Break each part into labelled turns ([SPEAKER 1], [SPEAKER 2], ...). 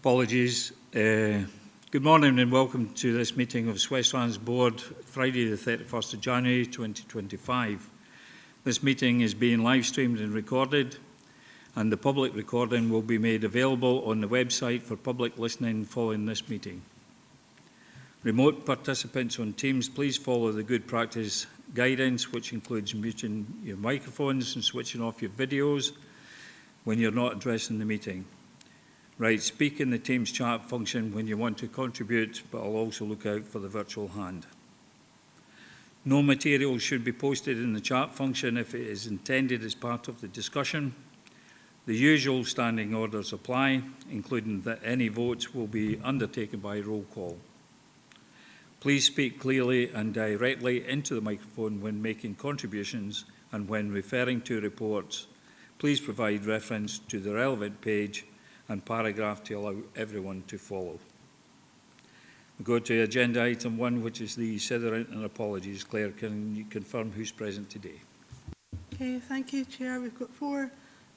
[SPEAKER 1] Apologies. Good morning and welcome to this meeting of Swestrans Board, Friday the 31st of January 2025. This meeting is being live streamed and recorded, and the public recording will be made available on the website for public listening following this meeting. Remote participants on Teams, please follow the good practice guidance, which includes muting your microphones and switching off your videos when you're not addressing the meeting. Right, speak in the Teams chat function when you want to contribute, but I'll also look out for the virtual hand. No material should be posted in the chat function if it is intended as part of the discussion. The usual standing orders apply, including that any votes will be undertaken by roll call. Please speak clearly and directly into the microphone when making contributions, and when referring to reports, please provide reference to the relevant page and paragraph to allow everyone to follow. We go to agenda item 1, which is the considerate and apologies. Claire, can you confirm who's present today?
[SPEAKER 2] Okay, thank you, Chair. We've got 4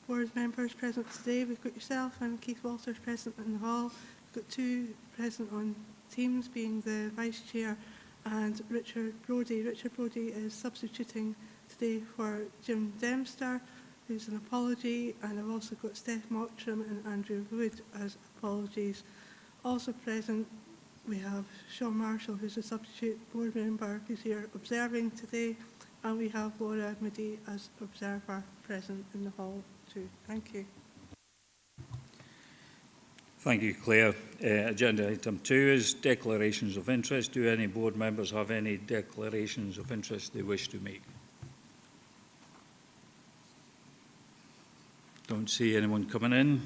[SPEAKER 2] board members present today. We've got yourself and Keith Walters present in the hall. We've got 2 present on Teams, being the Vice Chair and Richard Brodie. Richard Brodie is substituting today for Jim Dempster, who's an apology, and I've also got Steph Mottram and Andrew Wood as apologies. Also present, we have Sean Marshall, who's a substitute board member, who's here observing today, and we have Laura Moody as observer present in the hall too. Thank you.
[SPEAKER 1] Thank you, Claire. Agenda item 2 is declarations of interest. Do any board members have any declarations of interest they wish to make? Don't see anyone coming in.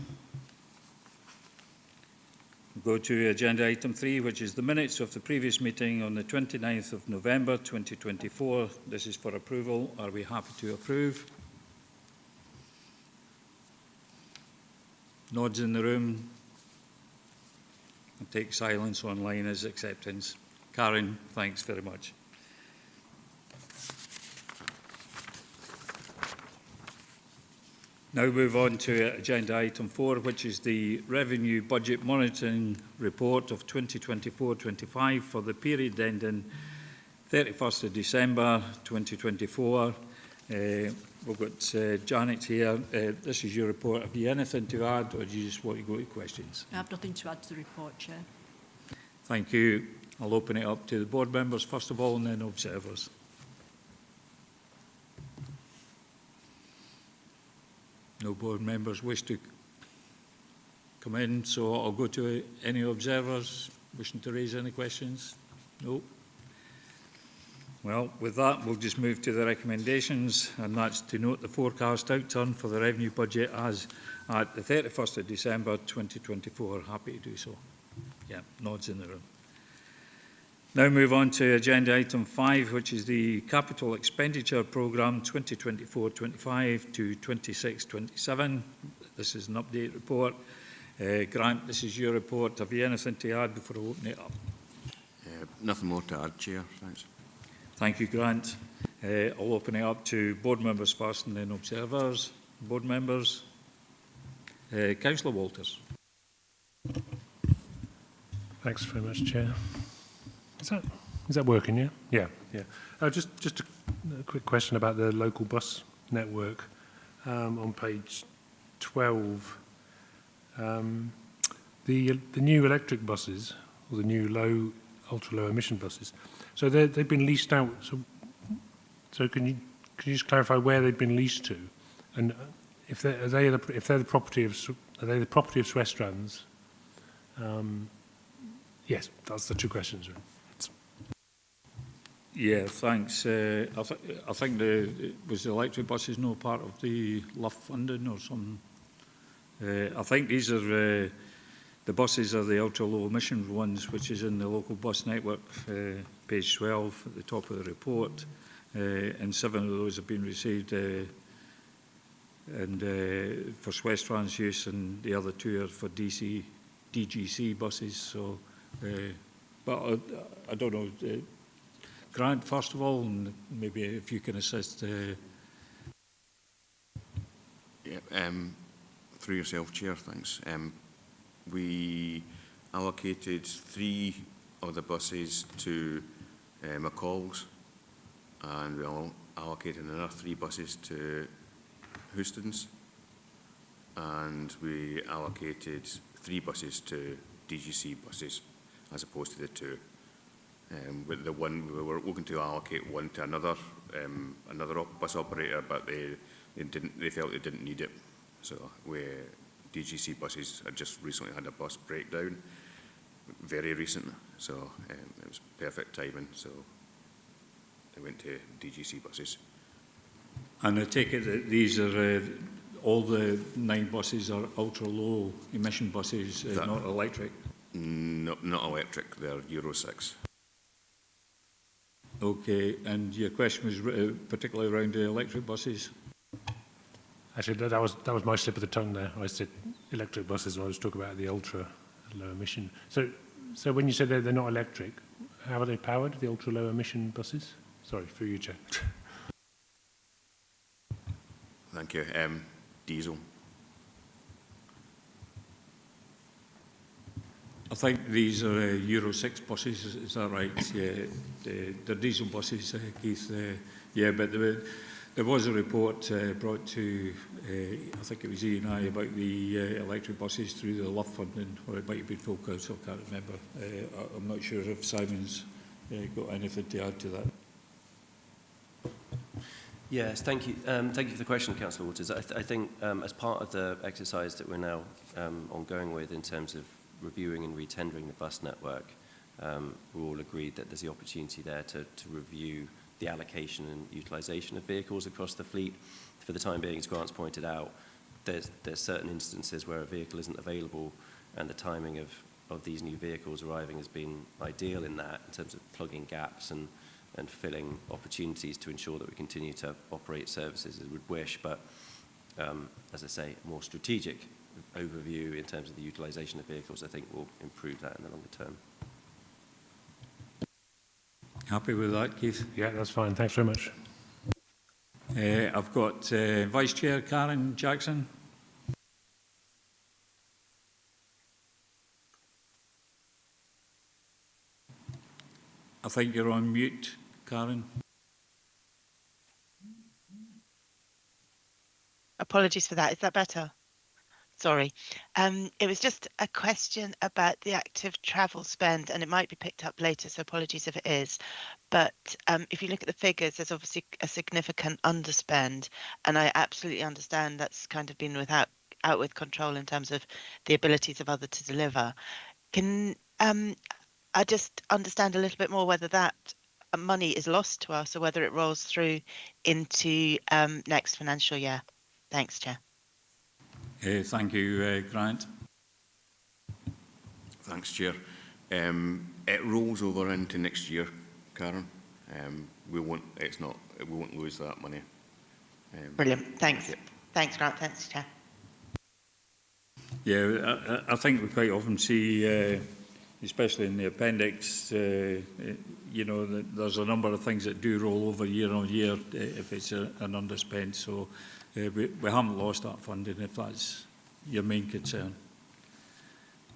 [SPEAKER 1] We'll go to agenda item 3, which is the minutes of the previous meeting on the 29th of November 2024. This is for approval. Are we happy to approve? Nods in the room. I'll take silence online as acceptance. Karen, thanks very much. Now move on to agenda item 4, which is the Revenue Budget Monitoring Report of 2024-25 for the period ending 31st of December 2024. We've got Janet here. This is your report. Have you anything to add, or do you just want to go to questions?
[SPEAKER 3] I have nothing to add to the report, Chair.
[SPEAKER 1] Thank you. I'll open it up to the board members first of all, and then observers. No board members wish to come in, so I'll go to any observers wishing to raise any questions. No. Well, with that, we'll just move to the recommendations, and that's to note the forecast outturn for the revenue budget as at the 31st of December 2024. Happy to do so. Yeah, nods in the room. Now move on to agenda item 5, which is the Capital Expenditure Programme 2024-25 to 26-27. This is an update report. Grant, this is your report. Have you anything to add before I open it up?
[SPEAKER 4] Nothing more to add, Chair. Thanks.
[SPEAKER 1] Thank you, Grant. I'll open it up to board members first and then observers. Board members. Councillor Walters.
[SPEAKER 5] Thanks very much, Chair. Is that working? Yeah. Just a quick question about the local bus network on page 12. The new electric buses, or the new ultra low emission buses. So they've been leased out. So can you just clarify where they've been leased to, and if they're the property of Swestrans? Yes, that's the 2 questions. Really.
[SPEAKER 1] Yeah, thanks. I think the electric buses no part of the LUF funding or something? I think these are the buses are the ultra low emission ones, which is in the local bus network, page 12 at the top of the report, and 7 of those have been received and for Swestrans use, and the other 2 are for DGC buses. So, but I don't know. Grant, first of all, and maybe if you can assist.
[SPEAKER 4] Through yourself, Chair, thanks. We allocated 3 of the buses to McCall's, and we allocated another 3 buses to Houstons, and we allocated 3 buses to DGC buses as opposed to the 2. With the one, we were looking to allocate 1 to another bus operator, but they felt they didn't need it. So DGC buses had just recently had a bus breakdown, very recent, so it was perfect timing. So they went to DGC buses.
[SPEAKER 1] And I take it that these are all the 9 buses are ultra low emission buses, not electric.
[SPEAKER 4] Not electric. They're Euro 6.
[SPEAKER 1] Okay, and your question was particularly around the electric buses?
[SPEAKER 5] Actually, that was my slip of the tongue there. I said electric buses when I was talking about the ultra low emission. So when you said they're not electric, how are they powered, the ultra low emission buses? Sorry, for you, Chair.
[SPEAKER 4] Thank you. Diesel.
[SPEAKER 1] I think these are Euro 6 buses, is that right? Yeah, they're diesel buses, Keith. Yeah, but there was a report brought to, I think it was E&I, about the electric buses through the LUF funding, or it might have been full council, I can't remember. I'm not sure if Simon's got anything to add to that.
[SPEAKER 6] Yes, thank you. Thank you for the question, Councillor Waters. I think as part of the exercise that we're now ongoing with in terms of reviewing and retendering the bus network, we're all agreed that there's the opportunity there to review the allocation and utilisation of vehicles across the fleet. For the time being, as Grant's pointed out, there's certain instances where a vehicle isn't available, and the timing of these new vehicles arriving has been ideal in that, in terms of plugging gaps and filling opportunities to ensure that we continue to operate services as we would wish. But as I say, a more strategic overview in terms of the utilisation of vehicles, I think will improve that in the longer term.
[SPEAKER 1] Happy with that, Keith?
[SPEAKER 5] Yeah, that's fine. Thanks very much.
[SPEAKER 1] I've got Vice Chair Karen Jackson. I think you're on mute, Karen.
[SPEAKER 7] Apologies for that. Is that better? Sorry. It was just a question about the active travel spend, and it might be picked up later, so apologies if it is. But if you look at the figures, there's obviously a significant underspend, and I absolutely understand that's kind of been out with control in terms of the abilities of others to deliver. Can I just understand a little bit more whether that money is lost to us or whether it rolls through into next financial year? Thanks, Chair.
[SPEAKER 1] Thank you, Grant.
[SPEAKER 4] Thanks, Chair. It rolls over into next year, Karen. We won't lose that money.
[SPEAKER 7] Brilliant. Thanks. Thanks, Grant. Thanks, Chair.
[SPEAKER 1] Yeah, I think we quite often see, especially in the appendix, you know, there's a number of things that do roll over year on year if it's an underspend. So we haven't lost that funding, if that's your main concern.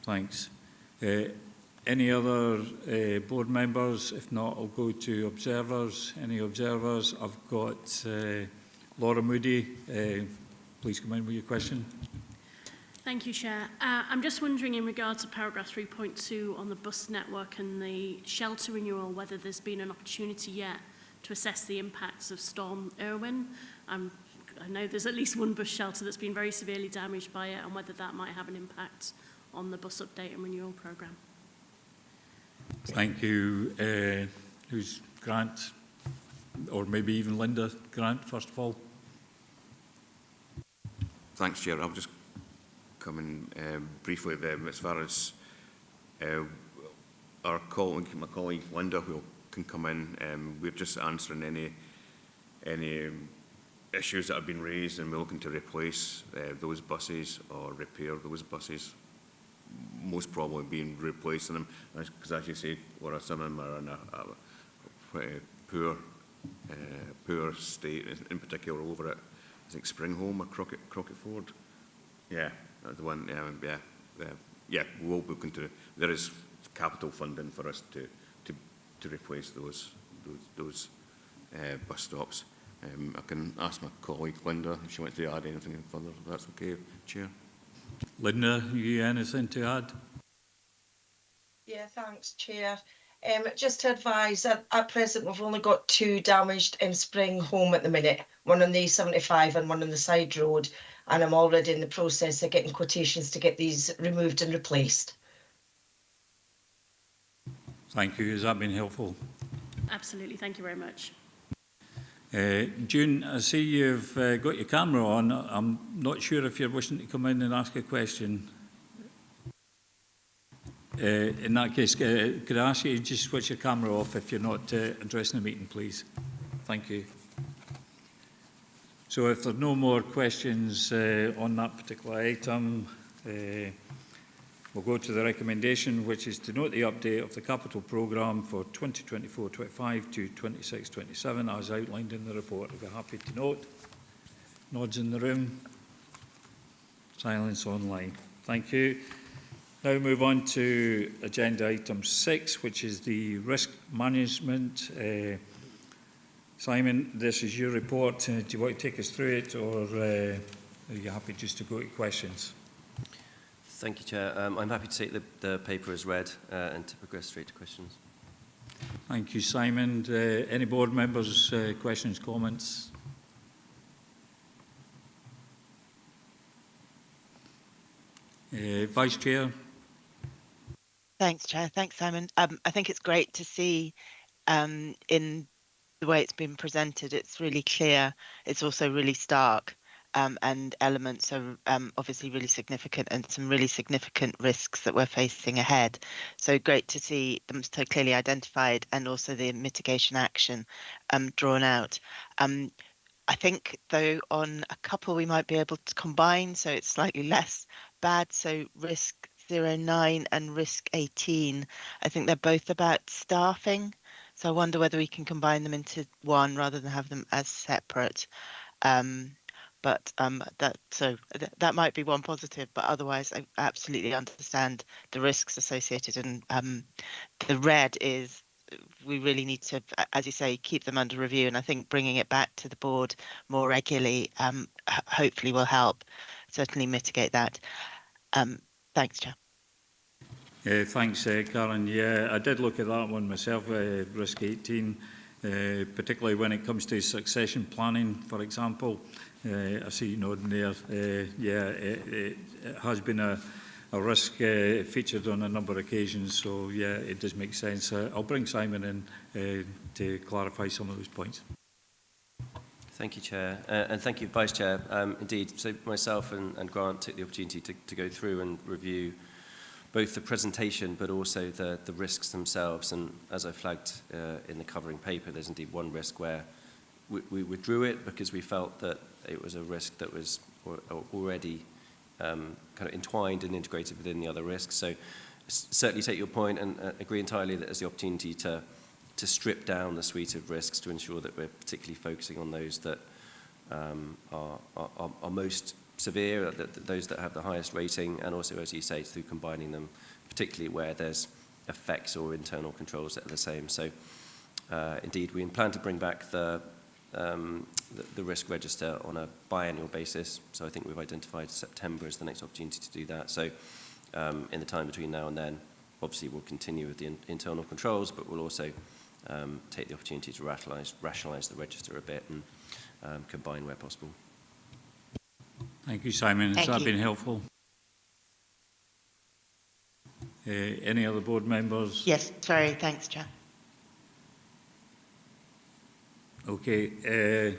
[SPEAKER 1] Thanks. Any other board members? If not, I'll go to observers. Any observers? I've got Laura Moody. Please come in with your question.
[SPEAKER 8] Thank you, Chair. I'm just wondering, in regard to paragraph 3.2 on the bus network and the shelter renewal, whether there's been an opportunity yet to assess the impacts of Storm Irwin. I know there's at least one bus shelter that's been very severely damaged by it, and whether that might have an impact on the bus update and renewal programme.
[SPEAKER 1] Thank you. Who's Grant? Or maybe even Linda Grant, first of all.
[SPEAKER 4] Thanks, Chair. I'll just come in briefly then, as far as my colleague Linda, who can come in. We're just answering any issues that have been raised, and we're looking to replace those buses or repair those buses. Most probably being replacing them, because as you say, Laura, some of them are in a poor state. In particular, over at I think Springhome or Crockett Ford. Yeah, that's the one. Yeah, yeah, we will look into it. There is capital funding for us to replace those bus stops. I can ask my colleague Linda if she wants to add anything further. If that's okay, Chair.
[SPEAKER 1] Linda, you anything to add?
[SPEAKER 9] Yeah, thanks, Chair. Just to advise, at present we've only got 2 damaged in Spring Home at the minute, one on the 75 and one on the side road, and I'm already in the process of getting quotations to get these removed and replaced.
[SPEAKER 1] Thank you. Has that been helpful?
[SPEAKER 8] Absolutely, thank you very much.
[SPEAKER 1] June, I see you've got your camera on. I'm not sure if you're wishing to come in and ask a question. In that case, could I ask you to just switch your camera off if you're not addressing the meeting, please? Thank you. So if there are no more questions on that particular item, we'll go to the recommendation, which is to note the update of the capital programme for 2024-25 to 26-27 as outlined in the report. I'll be happy to note. Nods in the room. Silence online. Thank you. Now move on to agenda item 6, which is the risk management. Simon, this is your report. Do you want to take us through it, or are you happy just to go to questions?
[SPEAKER 6] Thank you, Chair. I'm happy to take the paper as read and to progress straight to questions.
[SPEAKER 1] Thank you, Simon. Any board members, questions, comments? Vice Chair.
[SPEAKER 7] Thanks, Chair. Thanks, Simon. I think it's great to see in the way it's been presented, it's really clear. It's also really stark, and elements are obviously really significant, and some really significant risks that we're facing ahead. So great to see them so clearly identified, and also the mitigation action drawn out. I think, though, on a couple we might be able to combine, so it's slightly less bad. So risk 09 and risk 18, I think they're both about staffing. So I wonder whether we can combine them into one rather than have them as separate. That might be one positive, but otherwise I absolutely understand the risks associated. And the red is, we really need to, as you say, keep them under review. And I think bringing it back to the board more regularly hopefully will help certainly mitigate that. Thanks, Chair.
[SPEAKER 1] Thanks, Karen. Yeah, I did look at that one myself, risk 18, particularly when it comes to succession planning, for example. I see you nodding there. It has been a risk featured on a number of occasions, so yeah, it does make sense. I'll bring Simon in to clarify some of those points.
[SPEAKER 6] Thank you, Chair, and thank you, Vice Chair. Indeed, so myself and Grant took the opportunity to go through and review both the presentation but also the risks themselves. And as I flagged in the covering paper, there's indeed one risk where we withdrew it because we felt that it was a risk that was already kind of entwined and integrated within the other risks. So certainly take your point and agree entirely that there's the opportunity to strip down the suite of risks to ensure that we're particularly focusing on those that are most severe, those that have the highest rating, and also, as you say, through combining them, particularly where there's effects or internal controls that are the same. So indeed, we plan to bring back the risk register on a biannual basis. So I think we've identified September as the next opportunity to do that. So in the time between now and then, obviously we'll continue with the internal controls, but we'll also take the opportunity to rationalise the register a bit and combine where possible.
[SPEAKER 1] Thank you, Simon. Has that been helpful? Any other board members?
[SPEAKER 7] Yes, sorry, thanks, Chair.
[SPEAKER 1] Okay.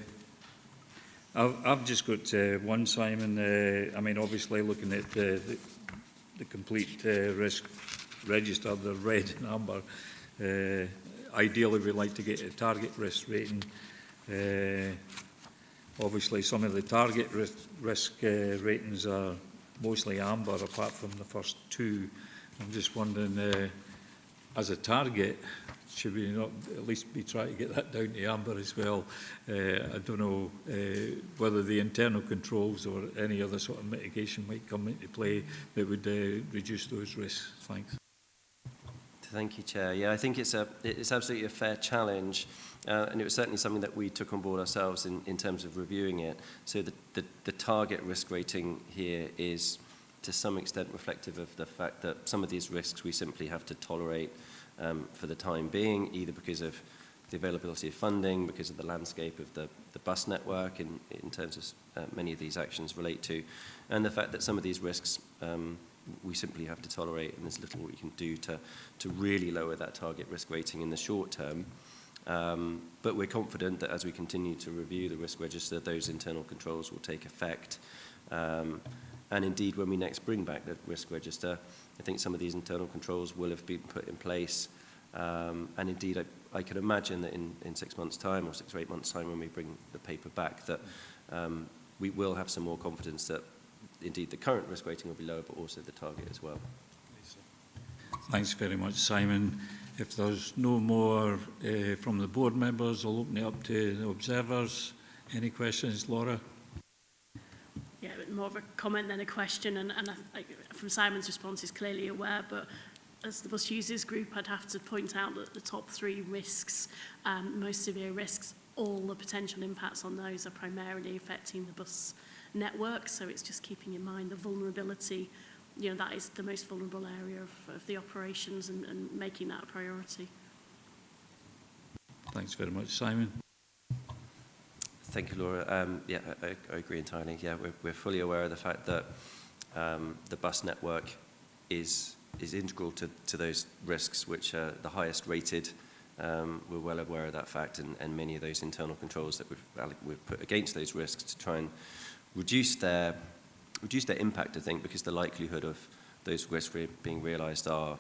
[SPEAKER 1] I've just got one, Simon. I mean, obviously, looking at the complete risk register, the red and amber, ideally we'd like to get a target risk rating. Obviously, some of the target risk ratings are mostly amber, apart from the first two. I'm just wondering as a target, should we not at least be trying to get that down to amber as well? I don't know whether the internal controls or any other sort of mitigation might come into play that would reduce those risks. Thanks.
[SPEAKER 6] Thank you, Chair. Yeah, I think it's absolutely a fair challenge, and it was certainly something that we took on board ourselves in terms of reviewing it. So the target risk rating here is to some extent reflective of the fact that some of these risks we simply have to tolerate for the time being, either because of the availability of funding, because of the landscape of the bus network in terms of many of these actions relate to, and the fact that some of these risks we simply have to tolerate, and there's little we can do to really lower that target risk rating in the short term. But we're confident that as we continue to review the risk register, those internal controls will take effect. And indeed, when we next bring back the risk register, I think some of these internal controls will have been put in place. And indeed, I can imagine that in 6 months' time or 6 or 8 months' time when we bring the paper back, that we will have some more confidence that indeed the current risk rating will be lower, but also the target as well.
[SPEAKER 1] Thanks very much, Simon. If there's no more from the board members, I'll open it up to the observers. Any questions, Laura?
[SPEAKER 8] Yeah, more of a comment than a question, and from Simon's response, he's clearly aware, but as the bus users group, I'd have to point out that the top 3 risks, most severe risks, all the potential impacts on those are primarily affecting the bus network, so it's just keeping in mind the vulnerability, that is the most vulnerable area of the operations, and making that a priority.
[SPEAKER 1] Thanks very much, Simon.
[SPEAKER 6] Thank you, Laura. Yeah, I agree entirely. Yeah, we're fully aware of the fact that the bus network is integral to those risks, which are the highest rated. We're well aware of that fact, and many of those internal controls that we've put against those risks to try and reduce their impact, I think, because the likelihood of those risks being realised are,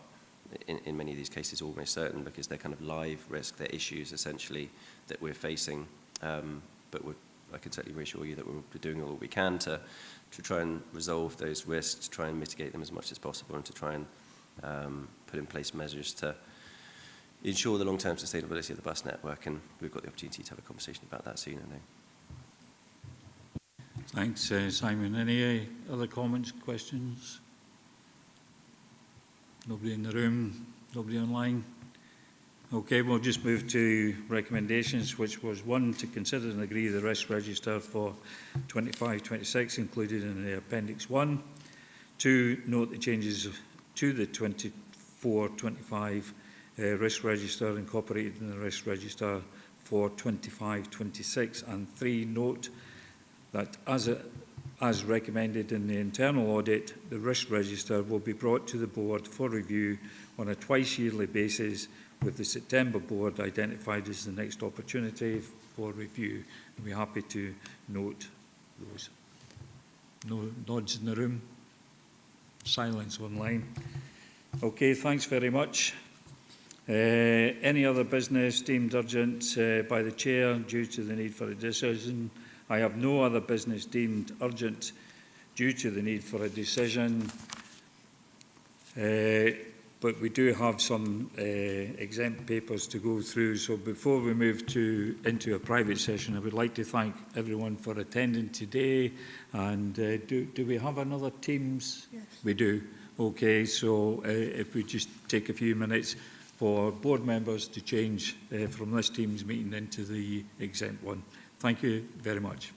[SPEAKER 6] in many of these cases, almost certain, because they're kind of live risk, they're issues, essentially, that we're facing. But I can certainly reassure you that we're doing all we can to try and resolve those risks, to try and mitigate them as much as possible, and to try and put in place measures to ensure the long-term sustainability of the bus network. And we've got the opportunity to have a conversation about that soon, I know.
[SPEAKER 1] Thanks, Simon. Any other comments, questions? Nobody in the room? Nobody online? Okay, we'll just move to recommendations, which was 1, to consider and agree the risk register for 25-26 included in the Appendix 1. 2, note the changes to the 24-25 risk register incorporated in the risk register for 25-26. And 3, note that as recommended in the internal audit, the risk register will be brought to the board for review on a twice-yearly basis, with the September board identified as the next opportunity for review. And we're happy to note those. No nods in the room. Silence online. Okay, thanks very much. Any other business deemed urgent by the Chair due to the need for a decision? I have no other business deemed urgent due to the need for a decision. But we do have some exempt papers to go through. So before we move into a private session, I would like to thank everyone for attending today. And do we have another Teams?
[SPEAKER 2] Yes.
[SPEAKER 1] We do. Okay, so if we just take a few minutes for board members to change from this Teams meeting into the exempt one. Thank you very much.